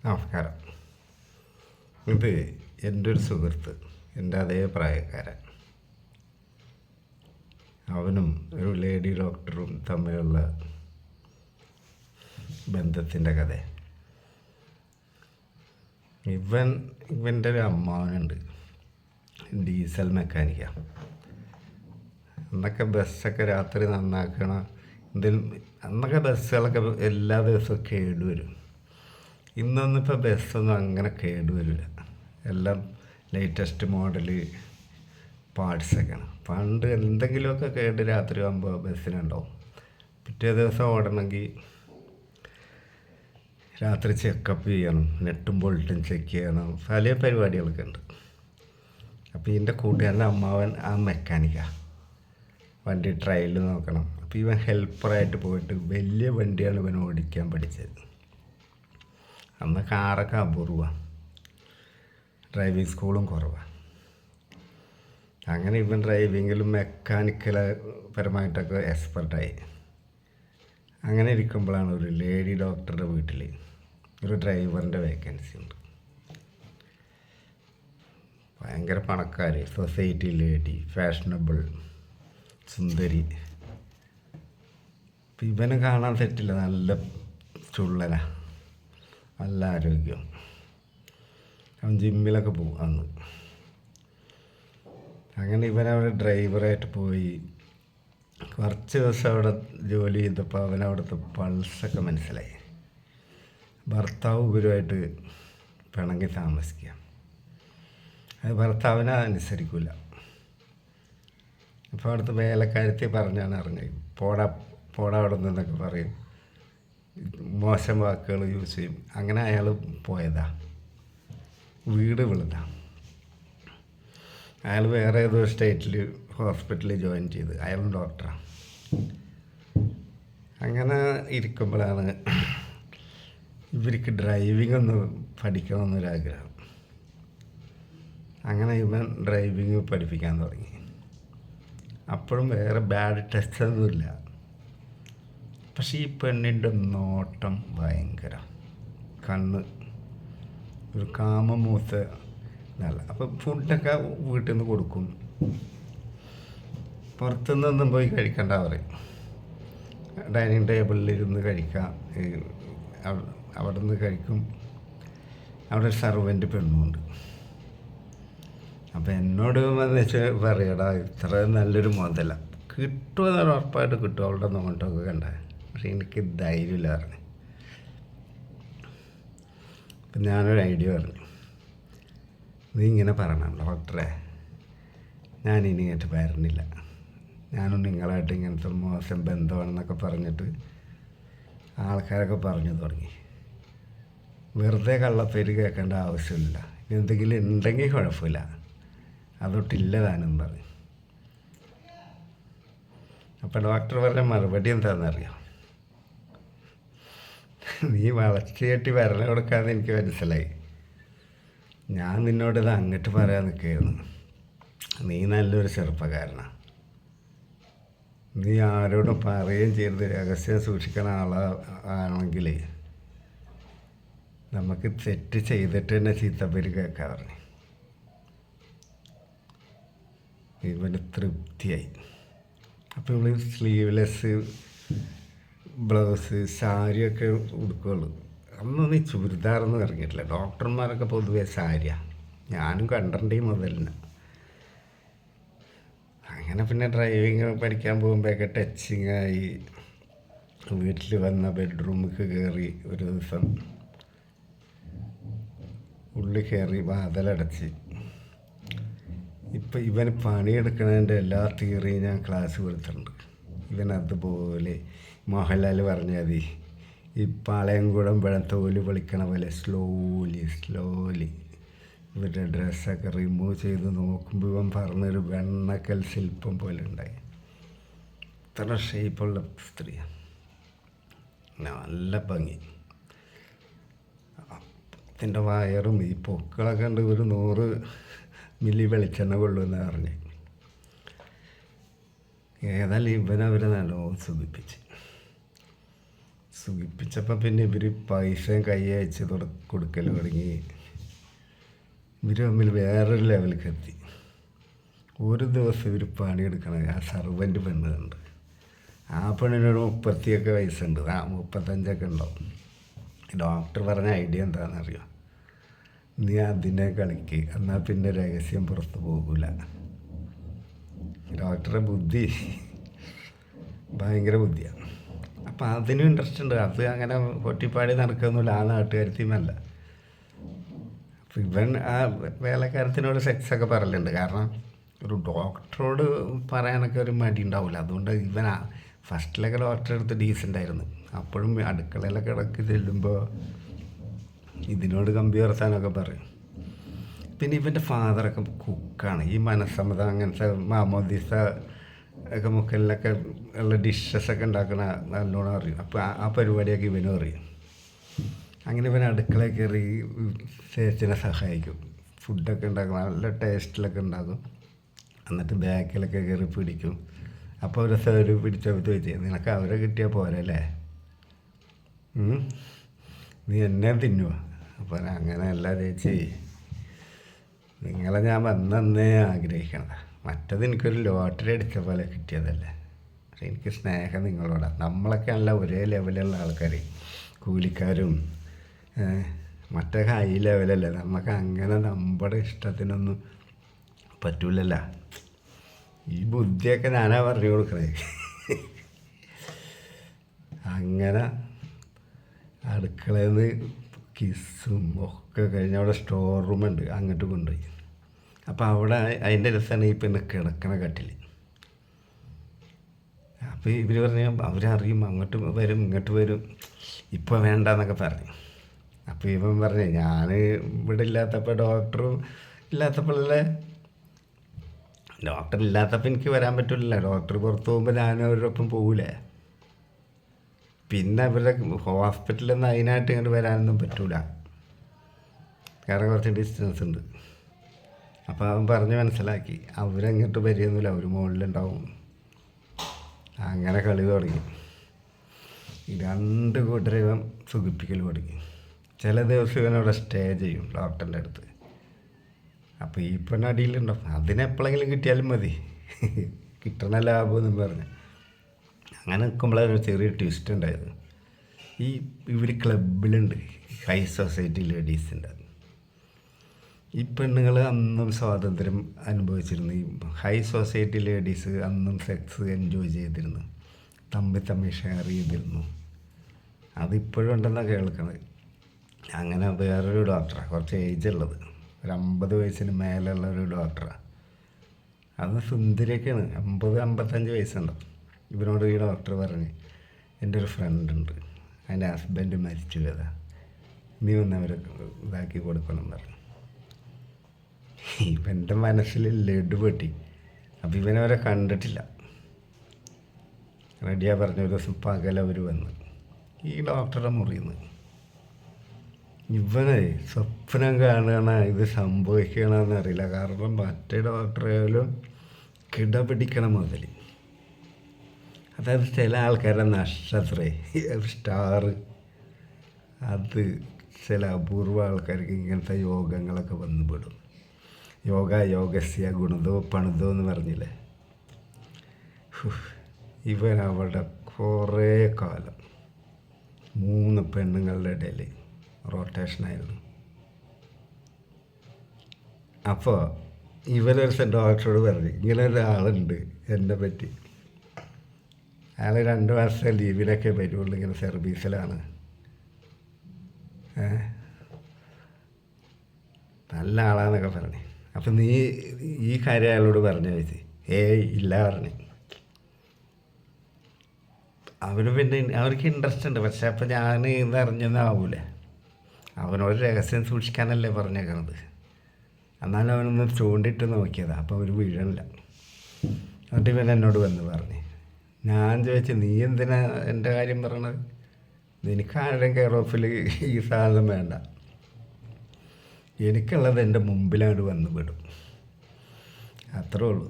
നമസ്കാരം. ഇത് എൻ്റെ ഒരു സുഹൃത്ത്, എൻ്റെ അതേ പ്രായക്കാരൻ. അവനും ഒരു ലേഡി ഡോക്ടറും തമ്മിലുള്ള ബന്ധത്തിൻ്റെ കഥ. ഇവൻ്റെ ഒരു അമ്മാവനുണ്ട്, ഡീസൽ മെക്കാനിക്കാണ്. അന്നൊക്കെ ബസ്സൊക്കെ രാത്രി നന്നാക്കണ എന്തെങ്കിലും, അന്നൊക്കെ ബസ്സുകളൊക്കെ എല്ലാ ദിവസവും കേടുവരും. ഇന്നൊന്നും ഇപ്പോൾ ബസ്സൊന്നും അങ്ങനെ കേടുവരില്ല. എല്ലാം ലേറ്റസ്റ്റ് മോഡൽ പാർട്സൊക്കെയാണ്. പണ്ട് എന്തെങ്കിലുമൊക്കെ കേട് രാത്രി ആകുമ്പോൾ ബസ്സിനുണ്ടാവും. പിറ്റേ ദിവസം ഓടണമെങ്കിൽ രാത്രി ചെക്കപ്പ് ചെയ്യണം, നെട്ടും ബോൾട്ടും ചെക്ക് ചെയ്യണം, പല പരിപാടികളൊക്കെ ഉണ്ട്. അപ്പോൾ ഇതിൻ്റെ കൂട്ടുകാരൻ്റെ അമ്മാവൻ ആ മെക്കാനിക്കാണ്. വണ്ടി ട്രയൽ നോക്കണം. അപ്പോൾ ഇവൻ ഹെൽപ്പറായിട്ട് പോയിട്ട് വലിയ വണ്ടിയാണ് ഇവൻ ഓടിക്കാൻ പഠിച്ചത്. അന്ന് കാറൊക്കെ അപൂർവമാണ്, ഡ്രൈവിംഗ് സ്കൂളും കുറവാണ്. അങ്ങനെ ഇവൻ ഡ്രൈവിങ്ങിലും മെക്കാനിക്കൽ പരമായിട്ടൊക്കെ എക്സ്പെർട്ടായി. അങ്ങനെ ഇരിക്കുമ്പോഴാണ് ഒരു ലേഡി ഡോക്ടറുടെ വീട്ടിൽ ഒരു ഡ്രൈവറിൻ്റെ വേക്കൻസി ഉണ്ട്. ഭയങ്കര പണക്കാർ, സൊസൈറ്റി ലേഡി, ഫാഷനബിൾ, സുന്ദരി. ഇപ്പം ഇവന് കാണാൻ തെറ്റില്ല, നല്ല ചുള്ളനാ, നല്ല ആരോഗ്യം. അവൻ ജിമ്മിലൊക്കെ പോകും അന്ന്. അങ്ങനെ ഇവനവിടെ ഡ്രൈവറായിട്ട് പോയി കുറച്ച് ദിവസം അവിടെ ജോലി ചെയ്തപ്പോൾ അവനവിടുത്തെ പൾസൊക്കെ മനസ്സിലായി. ഭർത്താവ് ഇവരുമായിട്ട് പിണങ്ങി താമസിക്കുക. അത് ഭർത്താവിനെ അനുസരിക്കില്ല. അപ്പോൾ അവിടുത്തെ വേലക്കാരത്തി പറഞ്ഞാണ് അറിഞ്ഞത്, പോടാ അവിടെ നിന്നൊക്കെ പറയും, മോശം വാക്കുകൾ യൂസ് ചെയ്യും. അങ്ങനെ അയാൾ പോയതാ, വീട് വിളുതാ. അയാൾ വേറെ ഏതോ സ്റ്റേറ്റിൽ ഹോസ്പിറ്റലിൽ ജോയിൻ ചെയ്ത്, അയാളും ഡോക്ടറാണ്. അങ്ങനെ ഇരിക്കുമ്പോഴാണ് ഇവർക്ക് ഡ്രൈവിംഗ് ഒന്ന് പഠിക്കണമെന്നൊരാഗ്രഹം. അങ്ങനെ ഇവൻ ഡ്രൈവിംഗ് പഠിപ്പിക്കാൻ തുടങ്ങി. അപ്പോഴും വേറെ ബാഡ് ടെസ്റ്റൊന്നുമില്ല. പക്ഷേ ഈ പെണ്ണിൻ്റെ നോട്ടം ഭയങ്കര, കണ്ണ് ഒരു കാമമൂത്ത നല്ല. അപ്പം ഫുഡൊക്കെ വീട്ടിൽ നിന്ന് കൊടുക്കും, പുറത്തുനിന്നൊന്നും പോയി കഴിക്കണ്ട പറയും. ഡൈനിങ് ടേബിളിലിരുന്ന് കഴിക്കാം, അവിടെ നിന്ന് കഴിക്കും. അവിടെ ഒരു സർവൻ്റ് പെണ്ണുമുണ്ട്. അപ്പം എന്നോട് വന്ന് പറയടാ, ഇത്ര നല്ലൊരു മുതല കിട്ടുമെന്നൊരു ഉറപ്പായിട്ട് കിട്ടും അവളുടെ നോട്ടമൊക്കെ കണ്ട. പക്ഷെ എനിക്ക് ധൈര്യമില്ല പറഞ്ഞു. അപ്പം ഞാനൊരു ഐഡിയ പറഞ്ഞു, നീ ഇങ്ങനെ പറയണം, ഡോക്ടറെ ഞാനിനി ഇങ്ങോട്ട് വരണില്ല, ഞാനും നിങ്ങളായിട്ട് ഇങ്ങനത്തെ മോശം ബന്ധമാണെന്നൊക്കെ പറഞ്ഞിട്ട് ആൾക്കാരൊക്കെ പറഞ്ഞു തുടങ്ങി. വെറുതെ കള്ളപ്പേര് കേൾക്കേണ്ട ആവശ്യമില്ല, എന്തെങ്കിലും ഉണ്ടെങ്കിൽ കുഴപ്പമില്ല, അതൊട്ടില്ല താനും പറഞ്ഞു. അപ്പം ഡോക്ടർ പറഞ്ഞ മറുപടി എന്താണെന്നറിയാം, നീ വളച്ചു കെട്ടി വരല കൊടുക്കാമെന്ന് എനിക്ക് മനസ്സിലായി. ഞാൻ നിന്നോടിത് അങ്ങോട്ട് പറയാൻ നിൽക്കുകയായിരുന്നു. നീ നല്ലൊരു ചെറുപ്പക്കാരനാണ്, നീ ആരോടും പറയുകയും ചെയ്ത് രഹസ്യം സൂക്ഷിക്കണ ആളാണെങ്കിൽ നമുക്ക് തെറ്റ് ചെയ്തിട്ട് തന്നെ ചീത്തപ്പേര് കേൾക്കാൻ പറഞ്ഞു. ഇവന് തൃപ്തിയായി. അപ്പോൾ ഇവള് സ്ലീവ്ലെസ് ബ്ലൗസ് സാരിയൊക്കെ ഉടുക്കുകയുള്ളൂ. അന്നൊന്നും ഈ ചുരിദാറൊന്നും ഇറങ്ങിയിട്ടില്ല. ഡോക്ടർമാരൊക്കെ പൊതുവെ സാരിയാണ്, ഞാനും കണ്ടിട്ടുണ്ട് ഈ മുതലിന്. അങ്ങനെ പിന്നെ ഡ്രൈവിങ് പഠിക്കാൻ പോകുമ്പോഴൊക്കെ ടച്ചിങ്ങായി. വീട്ടിൽ വന്ന ബെഡ്റൂമിൽ കയറി ഒരു ദിവസം ഉള്ളിൽ കയറി വാതിലടച്ച്. ഇപ്പം ഇവന് പണിയെടുക്കുന്നതിൻ്റെ എല്ലാ തിയറിയും ഞാൻ ക്ലാസ് കൊടുത്തിട്ടുണ്ട്. ഇവൻ അതുപോലെ മോഹൻലാൽ പറഞ്ഞാൽ മതി, ഈ പാളയംകുടം പഴം തോല് പൊളിക്കണ പോലെ സ്ലോലി ഇവരുടെ ഡ്രസ്സൊക്കെ റിമൂവ് ചെയ്ത് നോക്കുമ്പോൾ ഇവൻ പറഞ്ഞൊരു വെണ്ണക്കൽ ശില്പം പോലെ ഉണ്ടായി. ഇത്ര ഷേപ്പുള്ള സ്ത്രീയാണ്, നല്ല ഭംഗി. അതിൻ്റെ വയറും ഈ പൊക്കളൊക്കെ ഉണ്ട്, ഒരു 100 മില്ലി വെളിച്ചെണ്ണ കൊള്ളുമെന്ന് പറഞ്ഞ്. ഏതായാലും ഇവനവരെ നല്ലോണം സുഖിപ്പിച്ചപ്പോൾ പിന്നെ ഇവർ പൈസയും കൈ അയച്ച് കൊടുക്കൽ തുടങ്ങി. ഇവർ തമ്മിൽ വേറൊരു ലെവലിലേക്ക് എത്തി. ഒരു ദിവസം ഇവർ പണിയെടുക്കണം. ആ സർവൻ്റ് പെണ്ണ് കണ്ട്. ആ പെണ്ണിനൊരു 30 വയസ്സുണ്ട്, 35 ഉണ്ടാവും. ഡോക്ടർ പറഞ്ഞ ഐഡിയ എന്താണെന്നറിയോ? നീ അതിനെ കളിക്ക്, എന്നാൽ പിന്നെ രഹസ്യം പുറത്ത് പോകില്ല. ഡോക്ടറുടെ ബുദ്ധി ഭയങ്കര ബുദ്ധിയാണ്. അപ്പം അതിനും ഇൻട്രസ്റ്റ് ഉണ്ട്. അത് അങ്ങനെ പൊട്ടിപ്പാടി നടക്കുകയൊന്നുമില്ല. ആ നാട്ടുകാരത്തിയുമല്ല. അപ്പം ഇവൻ ആ വേലക്കാരത്തിനോട് സെക്സൊക്കെ പറയലുണ്ട്. കാരണം ഒരു ഡോക്ടറോട് പറയാനൊക്കെ ഒരു മടി ഉണ്ടാവില്ല. അതുകൊണ്ട് ഇവൻ ഫസ്റ്റിലൊക്കെ ഡോക്ടറെ അടുത്ത് ഡീസൻ്റ് ആയിരുന്നു. അപ്പോഴും അടുക്കളയിലൊക്കെ ഇടയ്ക്ക് ചെല്ലുമ്പോൾ ഇതിനോട് കമ്പി വർത്താനൊക്കെ പറയും. പിന്നെ ഇവൻ്റെ ഫാദറൊക്കെ കുക്കാണ്. ഈ മനസ്സമ്മതം അങ്ങനത്തെ മാമോദിസ ഒക്കെ മുക്കലിലൊക്കെ ഉള്ള ഡിഷസൊക്കെ ഉണ്ടാക്കണ നല്ലോണം അറിയും. അപ്പോൾ ആ പരിപാടിയൊക്കെ ഇവനും അറിയും. അങ്ങനെ ഇവൻ അടുക്കളയിൽ കയറി ചേച്ചിനെ സഹായിക്കും. ഫുഡൊക്കെ ഉണ്ടാക്കും, നല്ല ടേസ്റ്റിലൊക്കെ ഉണ്ടാക്കും. എന്നിട്ട് ബാക്കിലൊക്കെ കയറി പിടിക്കും. അപ്പോൾ ഒരു സേര് പിടിച്ചപ്പോൾ ചോദിച്ചു, നിനക്ക് അവരെ കിട്ടിയാൽ പോരല്ലേ, നീ എന്നെ തിന്നുവോ? അപ്പോൾ അങ്ങനെയല്ല ചേച്ചി, നിങ്ങളെ ഞാൻ വന്നേ ആഗ്രഹിക്കണത്. മറ്റത് എനിക്കൊരു ലോട്ടറി അടിച്ച പോലെ കിട്ടിയതല്ലേ. പക്ഷെ എനിക്ക് സ്നേഹം നിങ്ങളോടാണ്. നമ്മളൊക്കെ അല്ല ഒരേ ലെവലുള്ള ആൾക്കാർ, കൂലിക്കാരും മറ്റേ ഹൈ ലെവലല്ലേ. നമുക്ക് അങ്ങനെ നമ്മുടെ ഇഷ്ടത്തിനൊന്നും പറ്റൂലല്ലോ. ഈ ബുദ്ധിയൊക്കെ ഞാനാ പറഞ്ഞു കൊടുക്കണേ. അങ്ങനെ അടുക്കളയിൽ നിന്ന് കിസ്സും ഒക്കെ കഴിഞ്ഞ് അവിടെ സ്റ്റോർ റൂമുണ്ട്, അങ്ങോട്ട് കൊണ്ടുപോയി. അപ്പോൾ അവിടെ അതിൻ്റെ രസമാണ് ഈ പിന്നെ കിടക്കണ കട്ടിൽ. അപ്പോൾ ഇവർ പറഞ്ഞ അവരറിയും, അങ്ങോട്ട് വരും ഇങ്ങോട്ട് വരും, ഇപ്പോൾ വേണ്ടെന്നൊക്കെ പറഞ്ഞു. അപ്പോൾ ഇവൻ പറഞ്ഞു, ഞാൻ ഇവിടെ ഇല്ലാത്തപ്പോൾ ഡോക്ടറും ഇല്ലാത്തപ്പോഴല്ലേ, ഡോക്ടർ ഇല്ലാത്തപ്പോൾ എനിക്ക് വരാൻ പറ്റില്ല. ഡോക്ടർ പുറത്ത് പോകുമ്പോൾ ഞാൻ അവരോടൊപ്പം പോകില്ലേ. പിന്നെ അവരുടെ ഹോസ്പിറ്റലിൽ നിന്ന് അതിനായിട്ട് ഇങ്ങോട്ട് വരാനൊന്നും പറ്റൂല, കാരണം കുറച്ച് ഡിസ്റ്റൻസ് ഉണ്ട്. അപ്പോൾ അവൻ പറഞ്ഞ് മനസ്സിലാക്കി, അവരങ്ങോട്ട് വരികയൊന്നുമില്ല, അവർ മുകളിലുണ്ടാവും. അങ്ങനെ കളി തുടങ്ങി. 2 കൂട്ടരെ ഇവൻ സുഖിപ്പിക്കൽ തുടങ്ങി. ചില ദിവസം ഇവനവിടെ സ്റ്റേ ചെയ്യും ഡോക്ടറിൻ്റെ അടുത്ത്. അപ്പോൾ ഈ പെണ്ണടിയിലുണ്ടാവും, അതിനെപ്പോഴെങ്കിലും കിട്ടിയാലും മതി, കിട്ടണ ലാഭമെന്നും പറഞ്ഞ്. അങ്ങനെ നിൽക്കുമ്പോഴൊരു ചെറിയ ട്വിസ്റ്റ് ഉണ്ടായത്. ഇവർ ക്ലബിലുണ്ട്, ഹൈ സൊസൈറ്റി ലേഡീസിൻ്റെ. ഈ പെണ്ണുങ്ങൾ അന്നും സ്വാതന്ത്ര്യം അനുഭവിച്ചിരുന്നു. ഈ ഹൈ സൊസൈറ്റി ലേഡീസ് അന്നും സെക്സ് എൻജോയ് ചെയ്തിരുന്നു, തമ്മിൽ ഷെയർ ചെയ്തിരുന്നു. അതിപ്പോഴും ഉണ്ടെന്നാണ് കേൾക്കുന്നത്. അങ്ങനെ വേറൊരു ഡോക്ടറാണ്, കുറച്ച് ഏജുള്ളത്, ഒരു 50 വയസ്സിന് മേലുള്ള ഒരു ഡോക്ടറാണ്. അത് സുന്ദരിയൊക്കെയാണ്, 50-55 വയസ്സുണ്ട്. ഇവരോട് ഈ ഡോക്ടർ പറഞ്ഞ്, എൻ്റെ ഒരു ഫ്രണ്ട് ഉണ്ട്, അതിൻ്റെ ഹസ്ബൻഡ് മരിച്ചു കഥ, നീ ഒന്ന് അവരെ ഇതാക്കി കൊടുക്കണം പറഞ്ഞു. ഇവൻ്റെ മനസ്സിൽ ലഡു പൊട്ടി. അപ്പം ഇവനവരെ കണ്ടിട്ടില്ല. റെഡിയാ പറഞ്ഞ ഒരു ദിവസം പകലവർ വന്ന് ഈ ഡോക്ടറുടെ മുറിയിൽ നിന്ന്. ഇവനെ സ്വപ്നം കാണുകയാണ് ഇത് സംഭവിക്കണമെന്ന് അറിയില്ല. കാരണം മറ്റേ ഡോക്ടറേലും കിടപിടിക്കണം മുതൽ. അതായത് ചില ആൾക്കാരുടെ നക്ഷത്രേ സ്റ്റാർ, അത് ചില അപൂർവ ആൾക്കാർക്ക് ഇങ്ങനത്തെ യോഗങ്ങളൊക്കെ വന്നുപെടും. യോഗസ്യ ഗുണതോ പണിതോ എന്ന് പറഞ്ഞില്ലേ. ഇവൻ അവിടെ കുറേ കാലം 3 പെണ്ണുങ്ങളുടെ ഇടയിൽ റൊട്ടേഷനായിരുന്നു. അപ്പോൾ ഇവരൊരു ഡോക്ടറോട് പറഞ്ഞു, ഇങ്ങനെ ഒരാളുണ്ട് എന്നെ പറ്റി, അയാൾ 2 മാസം ലീവിലൊക്കെ വരുള്ളൂ, ഇങ്ങനെ സർവീസിലാണ്, നല്ല ആളാന്നൊക്കെ പറഞ്ഞു. അപ്പം നീ ഈ കാര്യം അയാളോട് പറഞ്ഞു ചോദിച്ചു. ഇല്ല പറഞ്ഞു. അവന് പിന്നെ അവർക്ക് ഇൻട്രസ്റ്റ് ഉണ്ട്, പക്ഷെ അപ്പം ഞാൻ ഇതറിഞ്ഞൊന്നാവൂലേ. അവനോട് രഹസ്യം സൂക്ഷിക്കാനല്ലേ പറഞ്ഞേക്കണത്. എന്നാലും അവനൊന്ന് ചൂണ്ടിട്ട് നോക്കിയതാണ്. അപ്പോൾ അവർ വീഴണില്ല. എന്നിട്ട് ഇവൻ എന്നോട് വന്ന് പറഞ്ഞ്, ഞാൻ ചോദിച്ചു, നീ എന്തിനാ എൻ്റെ കാര്യം പറയണത്? എനിക്ക് ആരുടെയും കെയർ ഓഫിൽ ഈ സാധനം വേണ്ട, എനിക്കുള്ളത് എൻ്റെ മുമ്പിലാണ് വന്ന് വിടും, അത്രേ ഉള്ളൂ.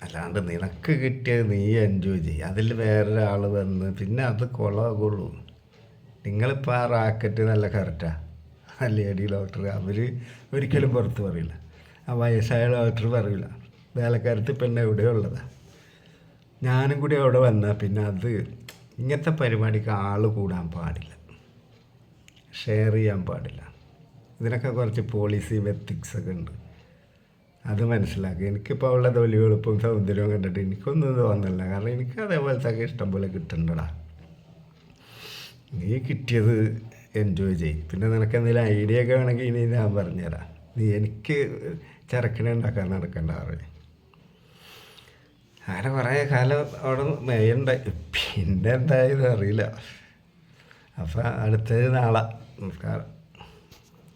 അല്ലാണ്ട് നിനക്ക് കിട്ടിയത് നീ എൻജോയ് ചെയ്യും, അതിൽ വേറൊരാൾ വന്ന് പിന്നെ അത് കൊളാകുള്ളൂ. നിങ്ങളിപ്പോൾ ആ റാക്കറ്റ് നല്ല കറക്റ്റാണ്. ആ ലേഡി ഡോക്ടർ അവർ ഒരിക്കലും പുറത്ത് പറയില്ല. ആ വയസ്സായ ഡോക്ടർ പറയില്ല. വേലക്കാരത്ത് പെണ്ണ് എവിടെയോ ഉള്ളതാണ്. ഞാനും കൂടി അവിടെ വന്നാൽ പിന്നെ അത് ഇങ്ങനത്തെ പരിപാടിക്ക് ആൾ കൂടാൻ പാടില്ല, ഷെയർ ചെയ്യാൻ പാടില്ല. ഇതിനൊക്കെ കുറച്ച് പോളിസിയും എത്തിക്സൊക്കെ ഉണ്ട്. അത് മനസ്സിലാക്കുക. എനിക്കിപ്പോൾ ഉള്ള തൊലി എളുപ്പവും സൗന്ദര്യവും കണ്ടിട്ട് എനിക്കൊന്നും തോന്നില്ല. കാരണം എനിക്ക് അതേപോലത്തെ ഇഷ്ടം പോലെ കിട്ടണ്ടടാ. നീ കിട്ടിയത് എൻജോയ് ചെയ്യും. പിന്നെ നിനക്ക് എന്തെങ്കിലും ഐഡിയ ഒക്കെ വേണമെങ്കിൽ ഇനി ഞാൻ പറഞ്ഞുതരാം. നീ എനിക്ക് ചരക്കിനെ ഉണ്ടാക്കാൻ നടക്കണ്ട പറയും. അങ്ങനെ കുറേ കാലം അവിടെ മേയുണ്ടായി. പിന്നെ എന്തായാലും അറിയില്ല. അപ്പം അടുത്തത് നാളെ. നമസ്കാരം.